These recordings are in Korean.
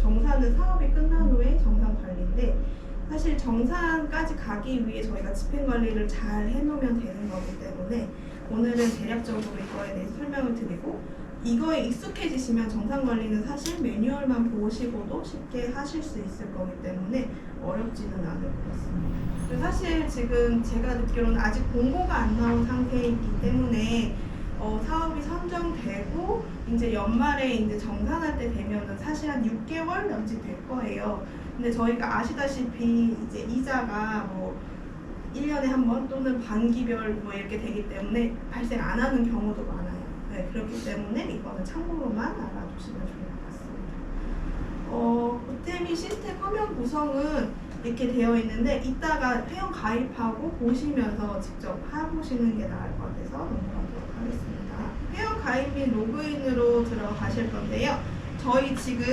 정산은 사업이 끝난 후에 정산 관리인데 사실 정산까지 가기 위해 저희가 집행관리를 잘 해놓으면 되는 거기 때문에 오늘은 대략적으로 이거에 대해서 설명을 드리고 이거에 익숙해지시면 정산관리는 사실 매뉴얼만 보시고도 쉽게 하실 수 있을 거기 때문에 어렵지는 않을 것 같습니다. 그리고 사실 지금 제가 듣기로는 아직 공고가 안 나온 상태이기 때문에 사업이 선정되고 이제 연말에 이제 정산할 때 되면은 사실 한 6개월 남짓 될 거예요. 근데 저희가 아시다시피 이제 이자가 뭐 1년에 한 번 또는 반기별 뭐 이렇게 되기 때문에 발생 안 하는 경우도 많아요. 네, 그렇기 때문에 이거는 참고로만 알아두시면 좋을 것 같습니다. 보태미 시스템 화면 구성은 이렇게 되어 있는데 이따가 회원 가입하고 보시면서 직접 해보시는 게 나을 것 같아서 넘어가도록 하겠습니다. 회원 가입 및 로그인으로 들어가실 건데요. 저희 지금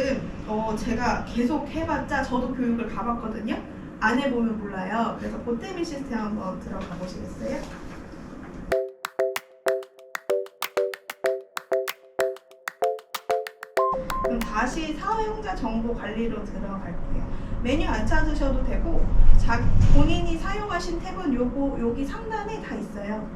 제가 계속 해봤자 저도 교육을 가봤거든요. 안 해보면 몰라요. 그래서 보태미 시스템 한번 들어가 보시겠어요? 그럼 다시 사용자 정보 관리로 들어갈게요. 메뉴 안 찾으셔도 되고 본인이 사용하신 탭은 여기 상단에 다 있어요.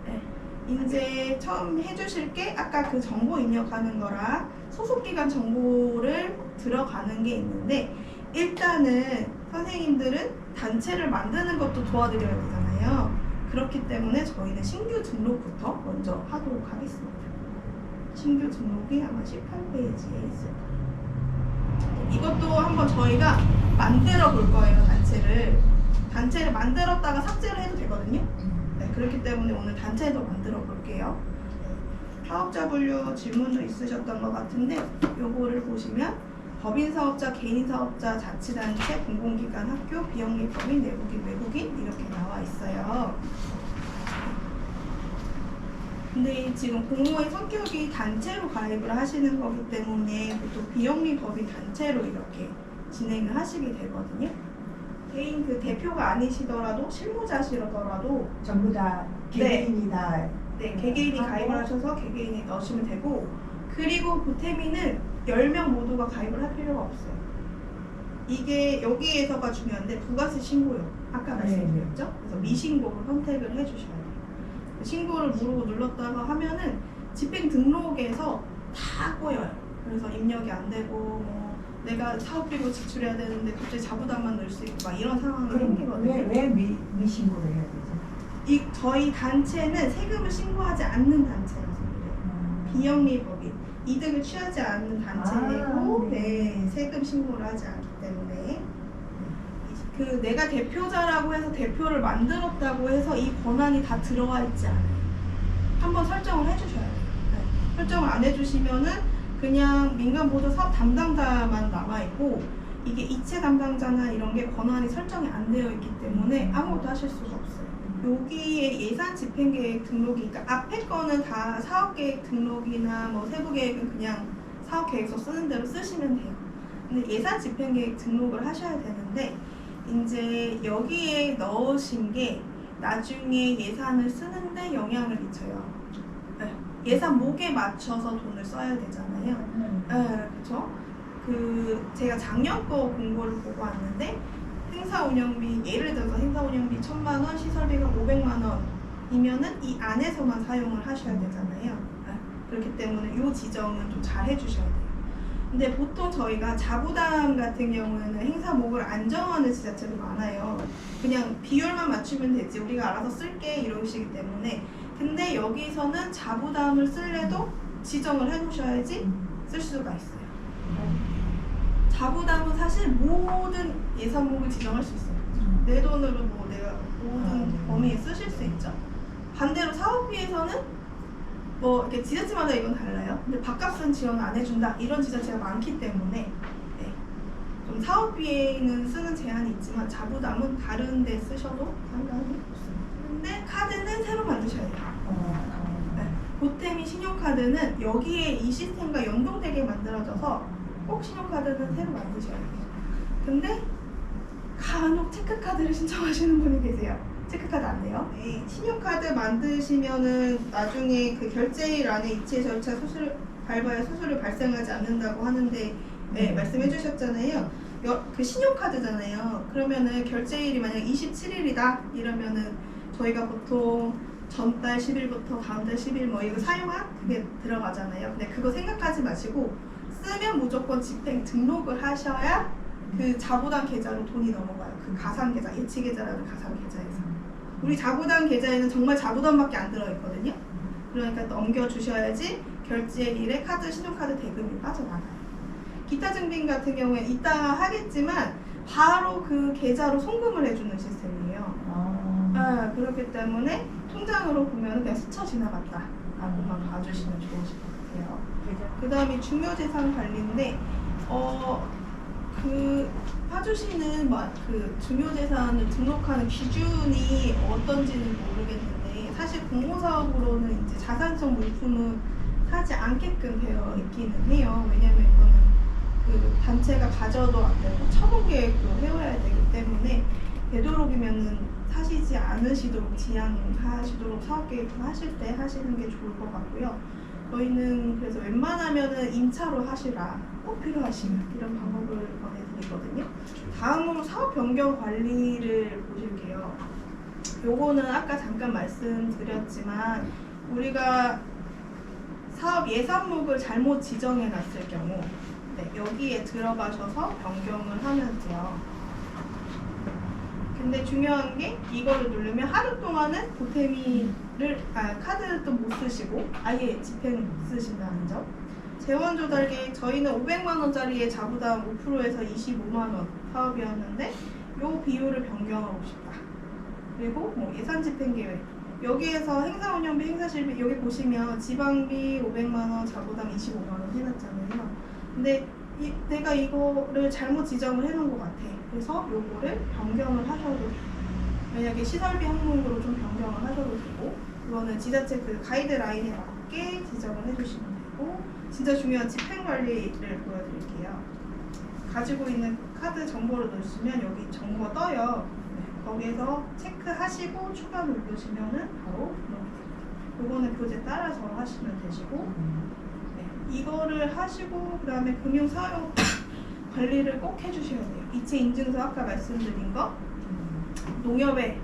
네. 이제 처음 해주실 게 아까 그 정보 입력하는 거랑 소속기관 정보를 들어가는 게 있는데 일단은 선생님들은 단체를 만드는 것도 도와드려야 되잖아요. 그렇기 때문에 저희는 신규 등록부터 먼저 하도록 하겠습니다. 신규 등록이 아마 18페이지에 있을 거예요. 이것도 한번 저희가 만들어 볼 거예요. 단체를 만들었다가 삭제를 해도 되거든요. 네, 그렇기 때문에 오늘 단체도 만들어 볼게요. 사업자 분류 질문도 있으셨던 것 같은데 요거를 보시면 법인 사업자, 개인 사업자, 자치단체, 공공기관, 학교, 비영리법인, 내국인, 외국인 이렇게 나와 있어요. 근데 지금 공모의 성격이 단체로 가입을 하시는 거기 때문에 보통 비영리법인 단체로 이렇게 진행을 하시게 되거든요. 개인 그 대표가 아니시더라도 실무자시더라도 전부 다 개개인이 다 개개인이 가입을 하셔서 개개인이 넣으시면 되고 그리고 보태미는 10명 모두가 가입을 할 필요가 없어요. 이게 여기에서가 중요한데 부가세 신고요. 아까 말씀드렸죠? 그래서 미신고를 선택을 해주셔야 돼요. 신고를 누르고 눌렀다가 하면은 집행 등록에서 다 꼬여요. 그래서 입력이 안 되고 뭐 내가 사업비고 지출해야 되는데 갑자기 자부담만 넣을 수 있고 막 이런 상황이 생기거든요. 왜 미신고를 해야 되죠? 저희 단체는 세금을 신고하지 않는 단체라서 그래요. 비영리법인 이득을 취하지 않는 단체이고 네, 세금 신고를 하지 않기 때문에 그 내가 대표자라고 해서 대표를 만들었다고 해서 이 권한이 다 들어가 있지 않아요. 한번 설정을 해주셔야 돼요. 네. 설정을 안 해주시면은 그냥 민간보도 사업 담당자만 남아있고 이게 이체 담당자나 이런 게 권한이 설정이 안 되어 있기 때문에 아무것도 하실 수가 없어요. 여기에 예산 집행계획 등록이 그러니까 앞에 거는 다 사업계획 등록이나 뭐 세부계획은 그냥 사업계획서 쓰는 대로 쓰시면 돼요. 근데 예산 집행계획 등록을 하셔야 되는데 이제 여기에 넣으신 게 나중에 예산을 쓰는데 영향을 미쳐요. 네. 예산목에 맞춰서 돈을 써야 되잖아요. 네, 그렇죠? 제가 작년 거 공고를 보고 왔는데 행사 운영비 예를 들어서 행사 운영비 1,000만 원, 시설비가 500만 원이면은 이 안에서만 사용을 하셔야 되잖아요. 네. 그렇기 때문에 이 지정은 좀 잘 해주셔야 돼요. 근데 보통 저희가 자부담 같은 경우에는 행사목을 안 정하는 지자체도 많아요. 그냥 비율만 맞추면 되지 우리가 알아서 쓸게 이러시기 때문에 근데 여기서는 자부담을 쓸래도 지정을 해놓으셔야지 쓸 수가 있어요. 자부담은 사실 모든 예산목을 지정할 수 있어요. 내 돈으로 뭐 내가 모든 범위에 쓰실 수 있죠. 반대로 사업비에서는 뭐 이렇게 지자체마다 이건 달라요. 근데 밥값은 지원 안 해준다 이런 지자체가 많기 때문에 네. 좀 사업비에는 쓰는 제한이 있지만 자부담은 다른 데 쓰셔도 상관이 없습니다. 근데 카드는 새로 만드셔야 돼요. 네. 보태미 신용카드는 여기에 이 시스템과 연동되게 만들어져서 꼭 신용카드는 새로 만드셔야 돼요. 근데 간혹 체크카드를 신청하시는 분이 계세요. 체크카드 안 돼요? 네, 신용카드 만드시면은 나중에 그 결제일 안에 이체 절차 밟아야 수수료 발생하지 않는다고 하는데 네, 말씀해 주셨잖아요. 그 신용카드잖아요. 그러면은 결제일이 만약 27일이다 이러면은 저희가 보통 전달 10일부터 다음 달 10일 뭐 이거 사용한 그게 들어가잖아요. 근데 그거 생각하지 마시고 쓰면 무조건 집행 등록을 하셔야 그 자부담 계좌로 돈이 넘어가요. 그 가상 계좌, 예치 계좌라는 가상 계좌에서. 우리 자부담 계좌에는 정말 자부담밖에 안 들어있거든요. 그러니까 넘겨주셔야지 결제일에 카드, 신용카드 대금이 빠져나가요. 기타 증빙 같은 경우에 이따가 하겠지만 바로 그 계좌로 송금을 해주는 시스템이에요. 그렇기 때문에 통장으로 보면 그냥 스쳐 지나갔다 라고만 봐주시면 좋으실 것 같아요. 그 다음에 중요재산 관리인데 그 봐주시는 그 중요재산을 등록하는 기준이 어떤지는 모르겠는데 사실 공모사업으로는 이제 자산성 물품은 사지 않게끔 되어 있기는 해요. 왜냐면 이거는 그 단체가 가져도 안 되고 처분 계획도 세워야 되기 때문에 되도록이면은 사시지 않으시도록 지양하시도록 사업 계획을 하실 때 하시는 게 좋을 것 같고요. 저희는 그래서 웬만하면은 임차로 하시라 꼭 필요하시면 이런 방법을 권해드리거든요. 다음으로 사업 변경 관리를 보실게요. 요거는 아까 잠깐 말씀드렸지만 우리가 사업 예산목을 잘못 지정해 놨을 경우 여기에 들어가셔서 변경을 하면 돼요. 근데 중요한 게 이거를 누르면 하루 동안은 보태미를 카드를 또 못 쓰시고 아예 집행을 못 쓰신다는 점. 재원 조달계 저희는 500만 원짜리의 자부담 5%에서 25만 원 사업이었는데 요 비율을 변경하고 싶다. 그리고 뭐 예산 집행 계획 여기에서 행사 운영비, 행사 실비 여기 보시면 지방비 500만 원, 자부담 25만 원 해놨잖아요. 근데 내가 이거를 잘못 지정을 해놓은 것 같아. 그래서 요거를 변경을 하셔도 돼요. 만약에 시설비 항목으로 좀 변경을 하셔도 되고 이거는 지자체 그 가이드라인에 맞게 지정을 해주시면 되고 진짜 중요한 집행관리를 보여드릴게요. 가지고 있는 카드 정보를 넣으시면 여기 정보가 떠요. 거기에서 체크하시고 추가 누르시면은 바로 넣어드립니다. 요거는 교재 따라서 하시면 되시고 이거를 하시고 그 다음에 금융사용 관리를 꼭 해주셔야 돼요. 이체 인증서 아까 말씀드린 거 농협에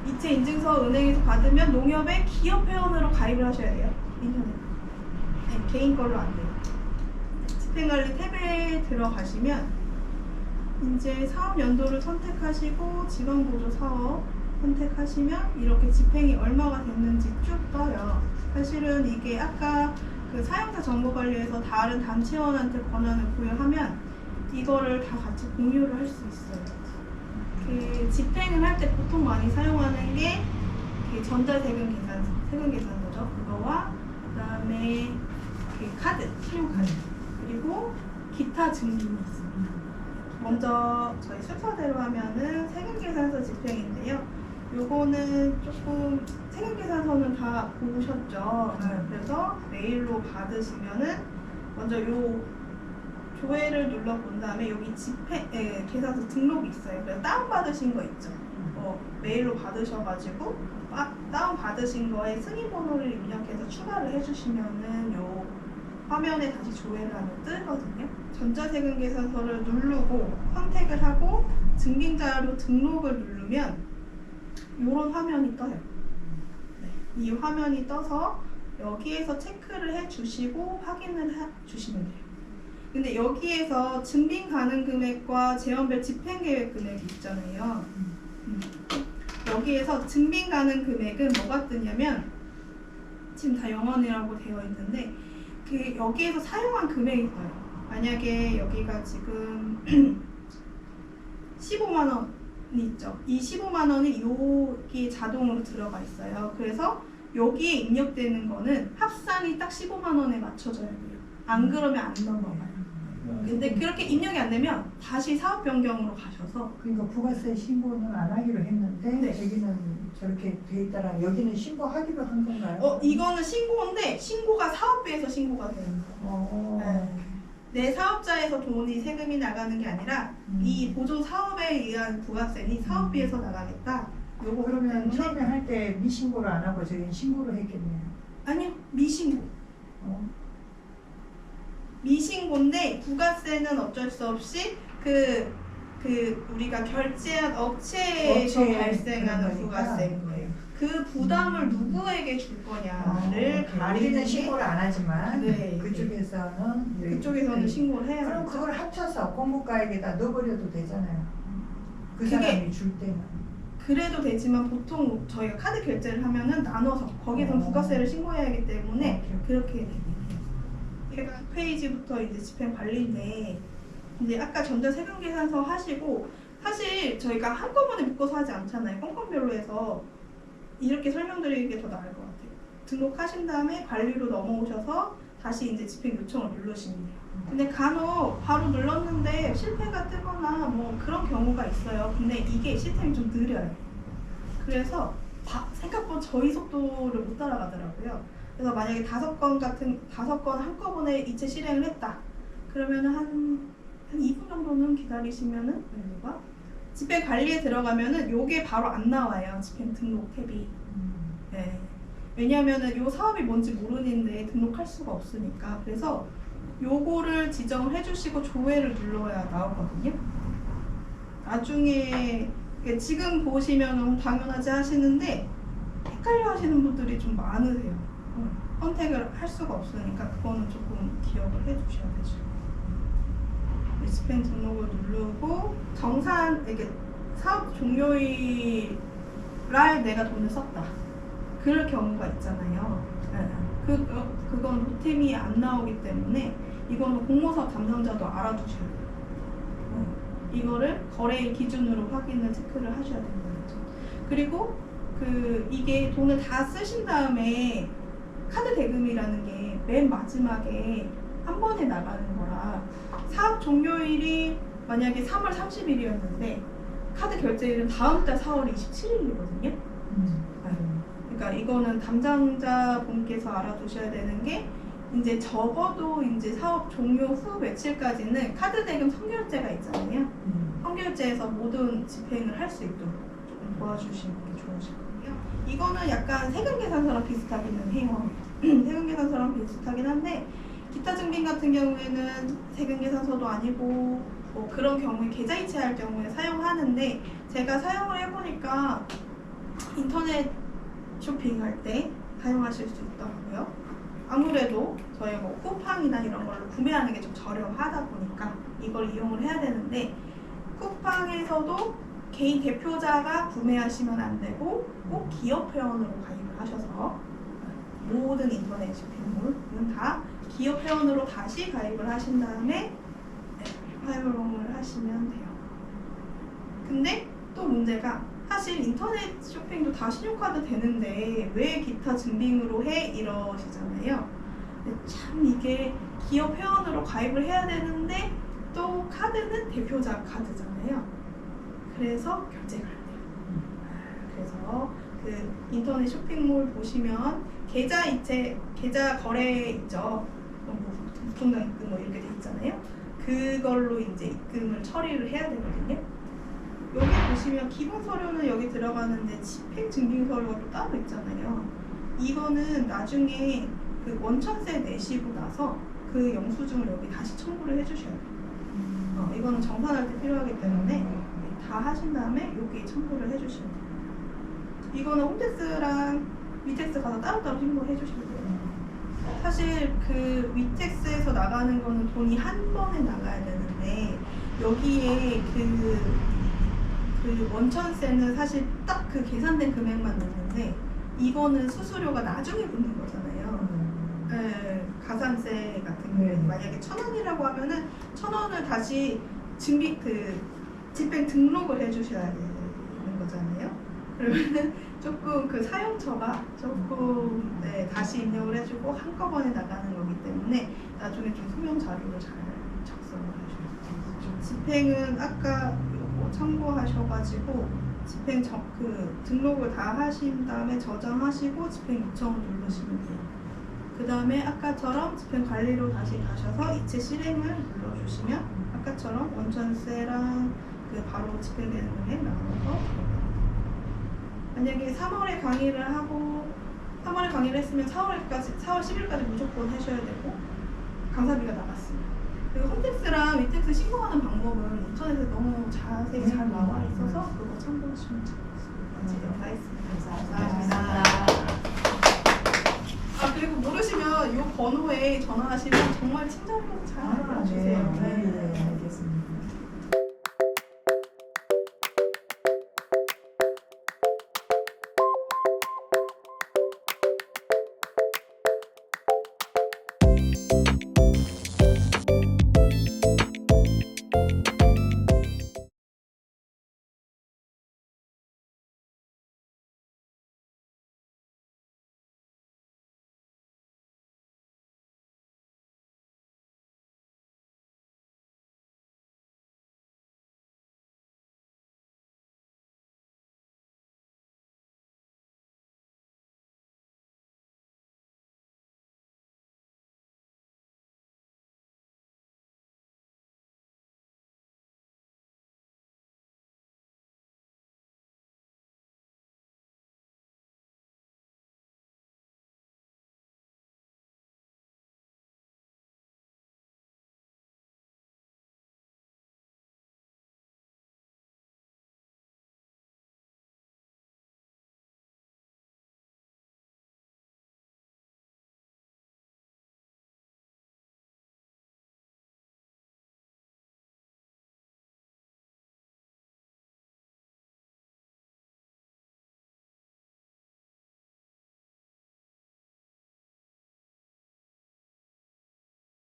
이체 인증서 은행에서 받으면 농협에 기업 회원으로 가입을 하셔야 돼요. 인터넷 개인 걸로 안 돼요. 집행관리 탭에 들어가시면 이제 사업 연도를 선택하시고 지방보조 사업 선택하시면 이렇게 집행이 얼마가 됐는지 쭉 떠요. 사실은 이게 아까 그 사용자 정보관리에서 다른 단체원한테 권한을 부여하면 이거를 다 같이 공유를 할 수 있어요. 그 집행을 할 때 보통 많이 사용하는 게 전자세금 계산서, 세금 계산서죠. 그거와 그다음에 그 카드, 신용카드 그리고 기타 증빙이 있습니다. 먼저 저희 순서대로 하면은 세금계산서 집행인데요. 요거는 조금 세금계산서는 다 보셨죠? 그래서 메일로 받으시면은 먼저 요 조회를 눌러 본 다음에 여기 계산서 등록이 있어요. 그래서 다운받으신 거 있죠? 메일로 받으셔가지고 다운받으신 거에 승인번호를 입력해서 추가를 해주시면은 요 화면에 다시 조회를 하면 뜨거든요. 전자세금 계산서를 누르고 선택을 하고 증빙자료 등록을 누르면 이런 화면이 떠요. 이 화면이 떠서 여기에서 체크를 해주시고 확인을 해주시면 돼요. 근데 여기에서 증빙 가능 금액과 재원별 집행 계획 금액이 있잖아요. 여기에서 증빙 가능 금액은 뭐가 뜨냐면 지금 다 영원이라고 되어 있는데 그 여기에서 사용한 금액이 떠요. 만약에 여기가 지금 15만 원이 있죠. 이 15만 원이 여기 자동으로 들어가 있어요. 그래서 여기에 입력되는 거는 합산이 딱 15만 원에 맞춰져야 돼요. 안 그러면 안 넘어가요. 근데 그렇게 입력이 안 되면 다시 사업 변경으로 가셔서 그러니까 부가세 신고는 안 하기로 했는데 여기는 저렇게 돼 있더라. 여기는 신고하기로 한 건가요? 이거는 신고인데 신고가 사업비에서 신고가 되는 거예요. 내 사업자에서 돈이 세금이 나가는 게 아니라 이 보조 사업에 의한 부가세는 사업비에서 나가겠다. 요거 그러면 때문에 처음에 할 때 미신고를 안 하고 저희는 신고를 했겠네요. 아니요 미신고. 신고인데 부가세는 어쩔 수 없이 우리가 결제한 업체에서 발생하는 부가세인 거예요. 그 부담을 누구에게 줄 거냐를 우리는 가리는 게 신고를 안 하지만 네. 그쪽에서는 신고를 해야 그럼 돼요. 그걸 합쳐서 공모가액에다 넣어버려도 되잖아요. 그 그게- 사람이 줄 때는. 그래도 되지만 보통 저희가 카드 결제를 하면은 나눠서 거기선 부가세를 신고해야 하기 때문에 그렇게 됩니다. 얘가 페이지부터 이제 집행 관리인데 이제 아까 전자세금계산서 하시고 사실 저희가 한꺼번에 묶어서 하지 않잖아요. 건건별로 해서 이렇게 설명드리는 게 더 나을 것 같아요. 등록하신 다음에 관리로 넘어오셔서 다시 이제 집행 요청을 누르시면 돼요. 근데 간혹 바로 눌렀는데 실패가 뜨거나 뭐 그런 경우가 있어요. 근데 이게 시스템이 좀 느려요. 그래서 생각보다 저희 속도를 못 따라가더라고요. 그래서 만약에 5건 한꺼번에 이체 실행을 했다. 그러면 한 2분 정도는 기다리시면은 관리가 집행 관리에 들어가면은 요게 바로 안 나와요. 집행 등록 탭이. 네. 왜냐하면은 요 사업이 뭔지 모르는데 등록할 수가 없으니까. 그래서 요거를 지정을 해주시고 조회를 눌러야 나오거든요. 나중에 지금 보시면 당연하지 하시는데 헷갈려 하시는 분들이 좀 많으세요. 선택을 할 수가 없으니까 그거는 조금 기억을 해주셔야 되죠. 집행 등록을 누르고 이게 사업 종료일 날 내가 돈을 썼다. 그럴 경우가 있잖아요. 그건 노템이 안 나오기 때문에 이거는 공모사업 담당자도 알아두셔야 돼요. 이거를 거래일 기준으로 확인을 체크를 하셔야 되는 거죠. 그리고 이게 돈을 다 쓰신 다음에 카드 대금이라는 게 맨 마지막에 한 번에 나가는 거라 사업 종료일이 만약에 3월 30일이었는데 카드 결제일은 다음 달 4월 27일이거든요. 그러니까 이거는 담당자 분께서 알아두셔야 되는 게 이제 적어도 이제 사업 종료 후 며칠까지는 카드 대금 선결제가 있잖아요. 선결제에서 모든 집행을 할 수 있도록 조금 도와주시는 게 좋으실 거고요. 이거는 약간 세금 계산서랑 비슷하기는 해요. 세금 계산서랑 비슷하긴 한데 기타 증빙 같은 경우에는 세금 계산서도 아니고 뭐 그런 경우에 계좌 이체할 경우에 사용하는데 제가 사용을 해보니까 인터넷 쇼핑할 때 사용하실 수 있더라고요. 아무래도 저희 뭐 쿠팡이나 이런 걸로 구매하는 게 좀 저렴하다 보니까 이걸 이용을 해야 되는데 쿠팡에서도 개인 대표자가 구매하시면 안 되고 꼭 기업 회원으로 가입을 하셔서 모든 인터넷 쇼핑몰은 다 기업 회원으로 다시 가입을 하신 다음에 활용을 하시면 돼요. 근데 또 문제가 사실 인터넷 쇼핑도 다 신용카드 되는데 왜 기타 증빙으로 해? 이러시잖아요. 근데 참 이게 기업 회원으로 가입을 해야 되는데 또 카드는 대표자 카드잖아요. 그래서 결제가 안 돼요. 그래서 인터넷 쇼핑몰 보시면 계좌 이체, 계좌 거래 있죠. 부통당 입금 뭐 이렇게 돼 있잖아요. 그걸로 이제 입금을 처리를 해야 되거든요. 여기 보시면 기본 서류는 여기 들어가는데 집행 증빙 서류가 또 따로 있잖아요. 이거는 나중에 원천세 내시고 나서 그 영수증을 여기 다시 첨부를 해주셔야 돼요. 이거는 정산할 때 필요하기 때문에 다 하신 다음에 여기 첨부를 해주시면 돼요. 이거는 홈택스랑 위택스 가서 따로따로 신고해 주시면 돼요. 사실 위택스에서 나가는 거는 돈이 한 번에 나가야 되는데 여기에 원천세는 사실 딱 계산된 금액만 넣는데 이거는 수수료가 나중에 붙는 거잖아요. 네, 가산세 같은 경우에는 만약에 1,000원이라고 하면은 1,000원을 다시 집행 등록을 해주셔야 되는 거잖아요. 그러면은 조금 사용처가 조금 다시 입력을 해주고 한꺼번에 나가는 거기 때문에 나중에 좀 소명 자료를 잘 작성을 해줘야 돼요. 집행은 아까 요거 참고하셔가지고 집행 등록을 다 하신 다음에 저장하시고 집행 요청을 누르시면 돼요. 그 다음에 아까처럼 집행 관리로 다시 가셔서 이체 실행을 눌러주시면 아까처럼 원천세랑 바로 집행되는 금액 나눠서 만약에 3월에 강의를 했으면 4월 10일까지 무조건 하셔야 되고 강사비가 나갔으면 그리고 홈택스랑 위택스 신고하는 방법은 인터넷에 너무 자세히 잘 나와 있어서 그거 참고하시면 좋겠습니다. 지금 다 했습니다. 감사합니다. 아 그리고 모르시면 이 번호에 전화하시면 정말 친절하게 잘 알려주세요. 네, 알겠습니다.